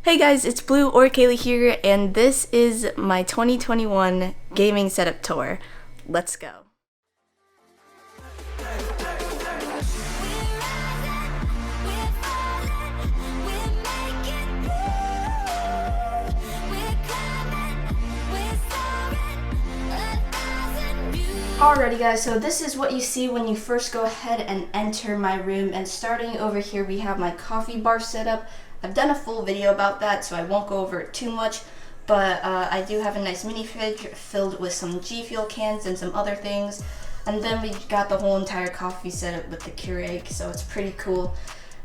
Hey guys, it's Blue or Kaylee here, and this is my 2021 gaming setup tour. Let's go. Alrighty guys, so this is what you see when you first go ahead and enter my room, and starting over here we have my coffee bar setup. I've done a full video about that, so I won't go over it too much, but I do have a nice mini fridge filled with some G Fuel cans and some other things, and then we got the whole entire coffee setup with the Keurig, so it's pretty cool.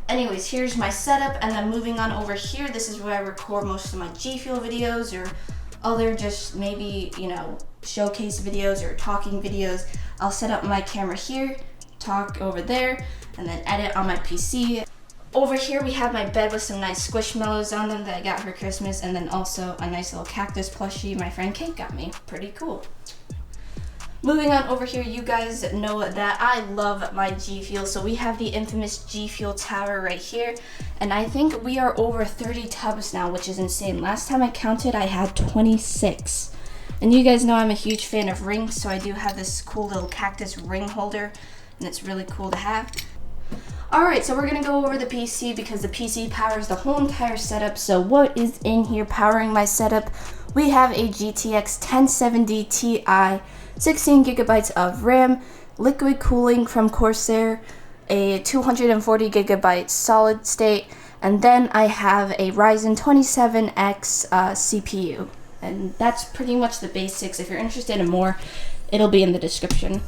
Anyways, here's my setup, and then moving on over here, this is where I record most of my G Fuel videos or other just maybe, showcase videos or talking videos. I'll set up my camera here, talk over there, and then edit on my PC. Over here we have my bed with some nice squishmallows on them that I got for Christmas, and then also a nice little cactus plushie my friend Kate got me. Pretty cool. Moving on over here, you guys know that I love my G Fuel, so we have the infamous G Fuel tower right here, and I think we are over 30 tubs now, which is insane. Last time I counted, I had 26. And you guys know I'm a huge fan of rings, so I do have this cool little cactus ring holder, and it's really cool to have. Alright, so we're going to go over the PC because the PC powers the whole entire setup. So what is in here powering my setup? We have a GTX 1070 Ti, 16 gigabytes of RAM, liquid cooling from Corsair, a 240 gigabyte solid state, and then I have a Ryzen 27X CPU. And that's pretty much the basics. If you're interested in more, it'll be in the description.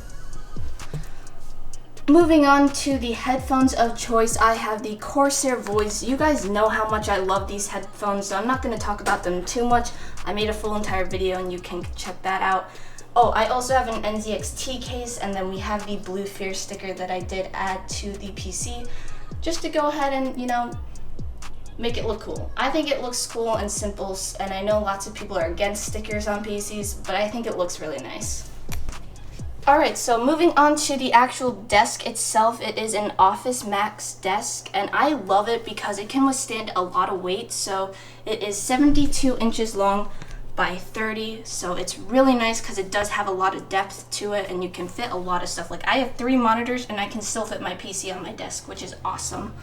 Moving on to the headphones of choice, I have the Corsair Voice. You guys know how much I love these headphones, so I'm not going to talk about them too much. I made a full entire video and you can check that out. Oh, I also have an NZXT case, and then we have the Blue Fear sticker that I did add to the PC just to go ahead and, make it look cool. I think it looks cool and simple, and I know lots of people are against stickers on PCs, but I think it looks really nice. Alright, so moving on to the actual desk itself, it is an Office Max desk, and I love it because it can withstand a lot of weight. So it is 72 inches long by 30, so it's really nice because it does have a lot of depth to it, and you can fit a lot of stuff. Like, I have 3 monitors, and I can still fit my PC on my desk, which is awesome.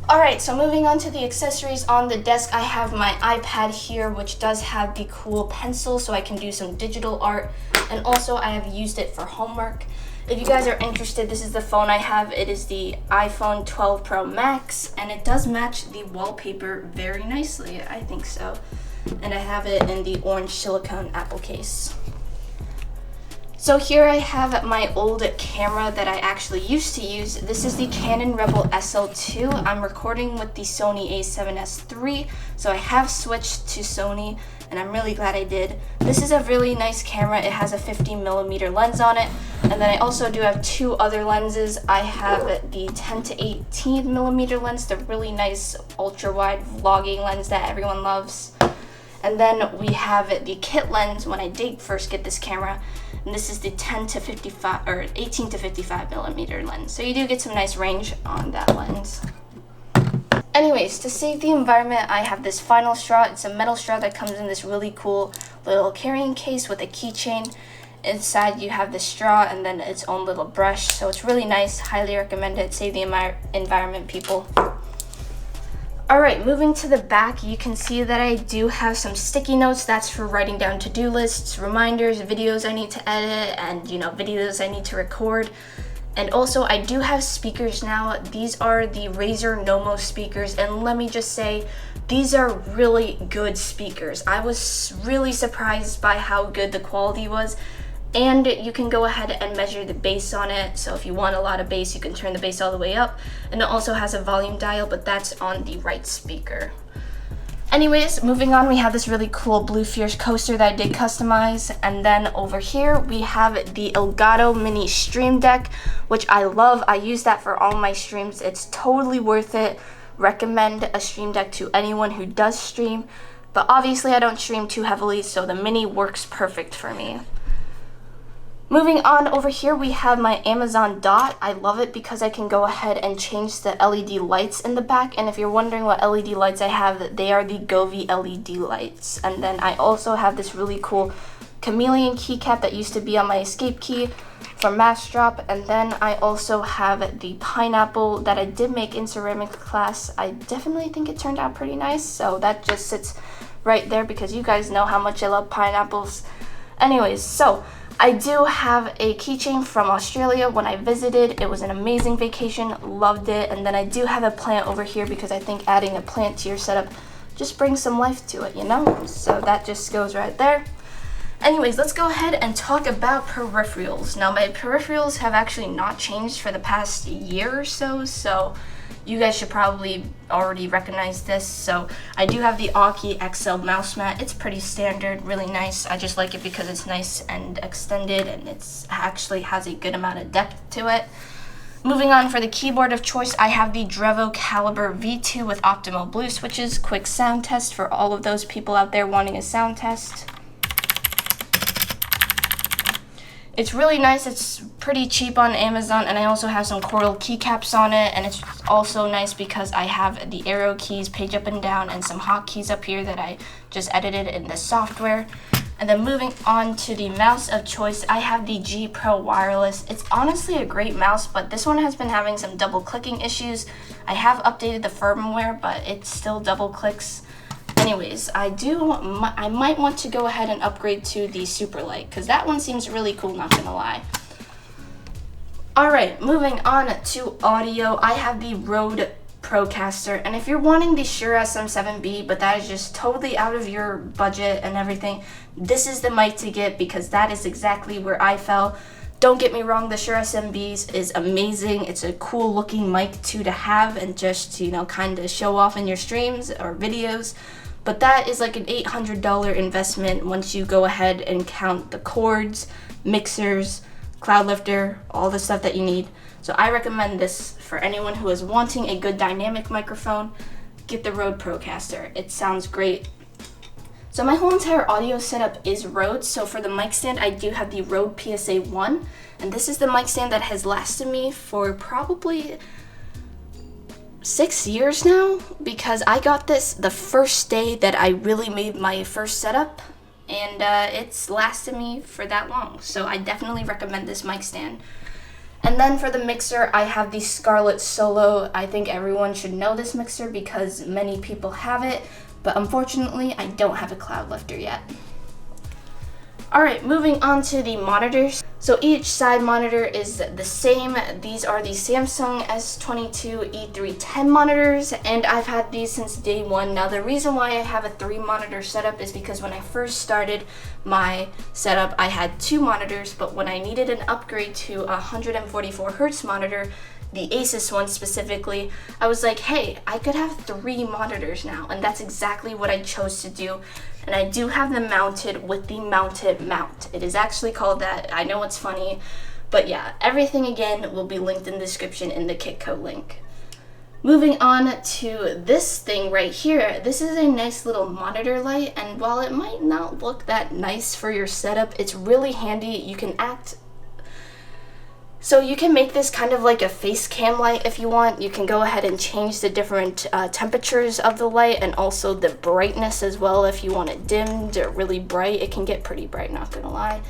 Alright, so moving on to the accessories on the desk, I have my iPad here, which does have the cool pencil so I can do some digital art, and also I have used it for homework. If you guys are interested, this is the phone I have. It is the iPhone 12 Pro Max, and it does match the wallpaper very nicely, I think so. And I have it in the orange silicone Apple case. So here I have my old camera that I actually used to use. This is the Canon Rebel SL2. I'm recording with the Sony a7S III, so I have switched to Sony, and I'm really glad I did. This is a really nice camera. It has a 50mm lens on it, and then I also do have 2 other lenses. I have the 10 to 18mm lens, the really nice ultra-wide vlogging lens that everyone loves. And then we have the kit lens when I did first get this camera, and this is the 10 to 55 or 18 to 55mm lens. So you do get some nice range on that lens. Anyways, to save the environment, I have this final straw. It's a metal straw that comes in this really cool little carrying case with a keychain. Inside you have the straw and then its own little brush. So it's really nice. Highly recommend it. Save the environment, people. Alright, moving to the back, you can see that I do have some sticky notes. That's for writing down to-do lists, reminders, videos I need to edit, and videos I need to record. And also, I do have speakers now. These are the Razer Nomo speakers, and let me just say, these are really good speakers. I was really surprised by how good the quality was. And you can go ahead and measure the bass on it. So if you want a lot of bass, you can turn the bass all the way up. And it also has a volume dial, but that's on the right speaker. Anyways, moving on, we have this really cool Blue Fierce coaster that I did customize. And then over here, we have the Elgato Mini Stream Deck, which I love. I use that for all my streams. It's totally worth it. Recommend a Stream Deck to anyone who does stream. But obviously, I don't stream too heavily, so the Mini works perfect for me. Moving on over here, we have my Amazon Dot. I love it because I can go ahead and change the LED lights in the back. And if you're wondering what LED lights I have, they are the Govee LED lights. And then I also have this really cool chameleon keycap that used to be on my escape key from Mass Drop. And then I also have the pineapple that I did make in ceramics class. I definitely think it turned out pretty nice. So that just sits right there because you guys know how much I love pineapples. Anyways, so I do have a keychain from Australia when I visited. It was an amazing vacation, loved it. And then I do have a plant over here because I think adding a plant to your setup just brings some life to it, you know? So that just goes right there. Anyways, let's go ahead and talk about peripherals. Now, my peripherals have actually not changed for the past year or so, so you guys should probably already recognize this. So I do have the Aki XL mouse mat. It's pretty standard, really nice. I just like it because it's nice and extended, and it's actually has a good amount of depth to it. Moving on, for the keyboard of choice, I have the Drevo Caliber V2 with optimal blue switches. Quick sound test for all of those people out there wanting a sound test. It's really nice. It's pretty cheap on Amazon, and I also have some coral keycaps on it, and it's also nice because I have the arrow keys, page up and down, and some hotkeys up here that I just edited in the software. And then moving on to the mouse of choice, I have the G Pro Wireless. It's honestly a great mouse, but this one has been having some double clicking issues. I have updated the firmware, but it still double clicks. Anyways, I might want to go ahead and upgrade to the Superlight because that one seems really cool, not gonna lie. Alright, moving on to audio, I have the Rode Procaster, and if you're wanting the Shure SM7B, but that is just totally out of your budget and everything, this is the mic to get because that is exactly where I fell. Don't get me wrong, the Shure SMBs is amazing. It's a cool looking mic to have and just to, you know, kind of show off in your streams or videos. But that is like an $800 investment once you go ahead and count the cords, mixers, cloud lifter, all the stuff that you need. So I recommend this for anyone who is wanting a good dynamic microphone. Get the Rode Procaster. It sounds great. So my whole entire audio setup is Rode. So for the mic stand, I do have the Rode PSA 1. And this is the mic stand that has lasted me for probably 6 years now, because I got this the first day that I really made my first setup, and it's lasted me for that long. So I definitely recommend this mic stand. And then for the mixer, I have the Scarlett Solo. I think everyone should know this mixer because many people have it, but unfortunately I don't have a cloud lifter yet. Alright, moving on to the monitors. So each side monitor is the same. These are the Samsung S22 E310 monitors, and I've had these since day one. Now the reason why I have a 3-monitor setup is because when I first started my setup, I had 2 monitors, but when I needed an upgrade to a 144Hz monitor, the Asus one specifically, I was like, hey, I could have 3 monitors now, and that's exactly what I chose to do. And I do have them mounted with the mounted mount. It is actually called that. I know it's funny, but yeah, everything again will be linked in the description in the Kitco link. Moving on to this thing right here, this is a nice little monitor light, and while it might not look that nice for your setup, it's really handy. You can make this kind of like a face cam light if you want. You can go ahead and change the different temperatures of the light and also the brightness as well. If you want it dimmed or really bright, it can get pretty bright, not gonna lie.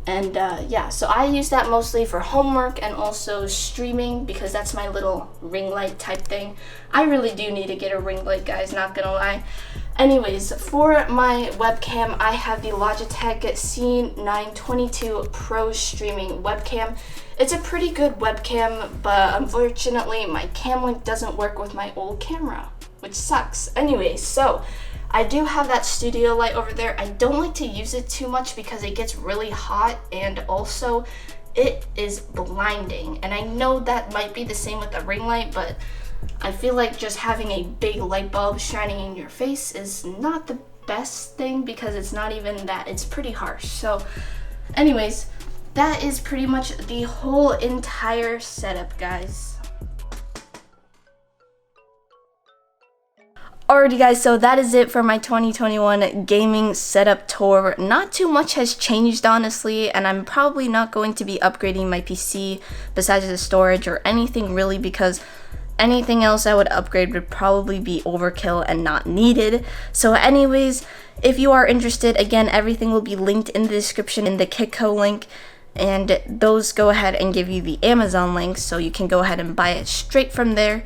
And yeah, so I use that mostly for homework and also streaming because that's my little ring light type thing. I really do need to get a ring light, guys, not gonna lie. Anyways, for my webcam, I have the Logitech C922 Pro streaming webcam. It's a pretty good webcam, but unfortunately my cam link doesn't work with my old camera, which sucks. Anyways, so I do have that studio light over there. I don't like to use it too much because it gets really hot and also it is blinding. And I know that might be the same with the ring light, but I feel like just having a big light bulb shining in your face is not the best thing because it's not even that, it's pretty harsh. So anyways, that is pretty much the whole entire setup, guys. Alrighty guys, so that is it for my 2021 gaming setup tour. Not too much has changed honestly, and I'm probably not going to be upgrading my PC besides the storage or anything really, because anything else I would upgrade would probably be overkill and not needed. So anyways, if you are interested, again, everything will be linked in the description in the Kitco link, and those go ahead and give you the Amazon link, so you can go ahead and buy it straight from there,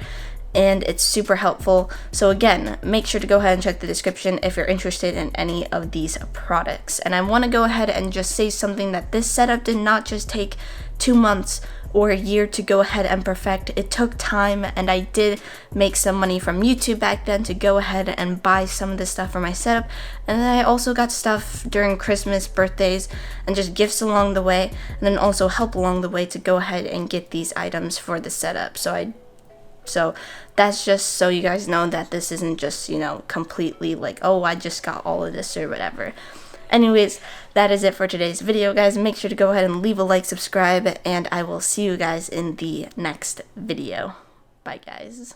and it's super helpful. So again, make sure to go ahead and check the description if you're interested in any of these products. And I want to go ahead and just say something, that this setup did not just take 2 months or a year to go ahead and perfect. It took time, and I did make some money from YouTube back then to go ahead and buy some of this stuff for my setup, and then I also got stuff during Christmas, birthdays, and just gifts along the way, and then also help along the way to go ahead and get these items for the setup. So that's just so you guys know that this isn't just, you know, completely like, oh, I just got all of this or whatever. Anyways, that is it for today's video, guys. Make sure to go ahead and leave a like, subscribe, and I will see you guys in the next video. Bye, guys.